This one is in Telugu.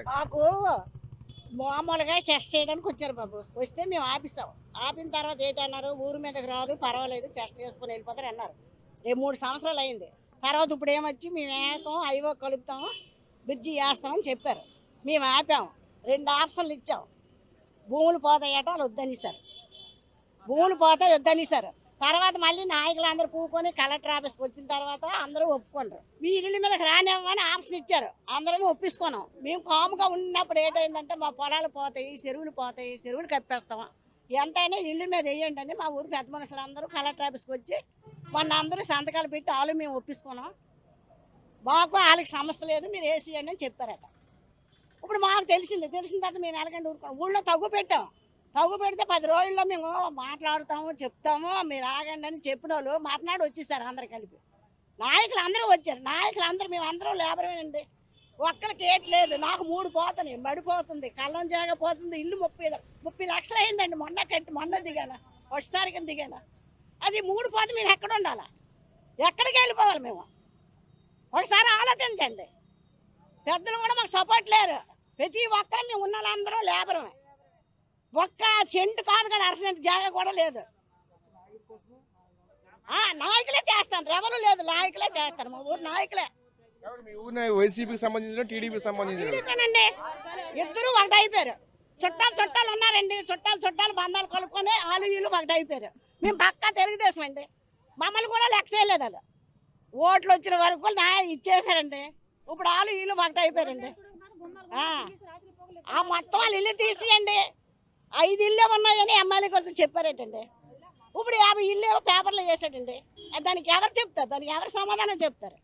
మాకు మామూలుగా టెస్ట్ చేయడానికి వచ్చారు బాబు. వస్తే మేము ఆపిస్తాం. ఆపిన తర్వాత ఏంటన్నారు, ఊరు మీదకి రాదు పర్వాలేదు టెస్ట్ చేసుకుని వెళ్ళిపోతారు అన్నారు. రేపు 3 సంవత్సరాలు అయింది. తర్వాత ఇప్పుడు ఏమొచ్చి మేము ఏకం ఐవో కలుపుతాము బ్రిడ్జి వేస్తామని చెప్పారు. మేము ఆపాము. 2 ఆప్షన్లు ఇచ్చాం. భూములు పోతాయట వాళ్ళు వద్దనిసారు. భూములు పోతాయి వద్దనిసారు. తర్వాత మళ్ళీ నాయకులు అందరూ కూకొని కలెక్టర్ ఆఫీస్కి వచ్చిన తర్వాత అందరూ ఒప్పుకున్నారు. మీ ఇల్లు మీదకి రానివ్వమని ఆప్షన్ ఇచ్చారు. అందరం ఒప్పించుకున్నాం. మేము కాముగా ఉన్నప్పుడు ఏంటైందంటే మా పొలాలు పోతాయి, చెరువులు కప్పేస్తాం. ఎంతైనా ఇల్లు మీద వేయండి అని మా ఊరు పెద్ద మనుషులు అందరూ కలెక్టర్ ఆఫీస్కి వచ్చి మొన్న అందరూ సంతకాలు పెట్టి వాళ్ళు మేము ఒప్పించుకున్నాం. మాకు వాళ్ళకి సమస్య లేదు, మీరు వేసేయండి అని చెప్పారట. ఇప్పుడు మాకు తెలిసిన తర్వాత మేము ఎలాగంటే ఊరుకున్నాం. ఊళ్ళో తగ్గు పెట్టాం. తగ్గు పెడితే 10 రోజుల్లో మేము మాట్లాడుతాము చెప్తాము మీరు ఆగండి అని చెప్పిన వాళ్ళు మర్నాడు వచ్చేసారు అందరు కలిపి. నాయకులు అందరూ వచ్చారు. నాయకులు అందరూ మేము అందరం లేబరేనండి. ఒక్కరికి ఏట్లేదు. నాకు 3 పోతున్నాయి, మడిపోతుంది, కళ్ళం జాగపోతుంది. ఇల్లు 30 లక్షలు అయిందండి. మొన్న దిగాను, 1 తారీఖున దిగాను. అది 3 పోతే మేము ఎక్కడ ఉండాలా? ఎక్కడికి వెళ్ళిపోవాలి మేము? ఒకసారి ఆలోచించండి. పెద్దలు కూడా మాకు సపోర్ట్ లేరు. ప్రతి ఒక్కరు మేము ఉన్న వాళ్ళందరూ లేబరమే. ఒక్క చెంటు కాదు కదా, అరసెంట్ జాగా కూడా లేదు. నాయకులే చేస్తాను, ఎవరు లేదు, నాయకులే చేస్తారు. మా ఊరు నాయకులే. వైసీపీకి సంబంధించిన టీడీపీకి సంబంధించిన టీడీపీనండి. ఇద్దరు ఒకటి అయిపోయారు. చుట్టాలు ఉన్నారండి. చుట్టాలు బంధాలు కలుపుకొని వాళ్ళు వీళ్ళు ఒకటి అయిపోయారు. మేము పక్కా తెలుగుదేశం అండి. మమ్మల్ని కూడా లెక్క చేయలేదు వాళ్ళు. ఓట్లు వచ్చిన వరకు ఇచ్చేసారండి. ఇప్పుడు వాళ్ళు వీళ్ళు ఒకటి అయిపోయారండి. ఆ మొత్తం వాళ్ళు ఇల్లు తీసియండి. 5 ఇల్లే ఉన్నాయని ఎమ్మెల్యే గారు చెప్పారేటండి. ఇప్పుడు 50 ఇల్లు పేపర్లో చేశాడండి. దానికి ఎవరు చెప్తారు? దానికి ఎవరు సమాధానం చెప్తారు?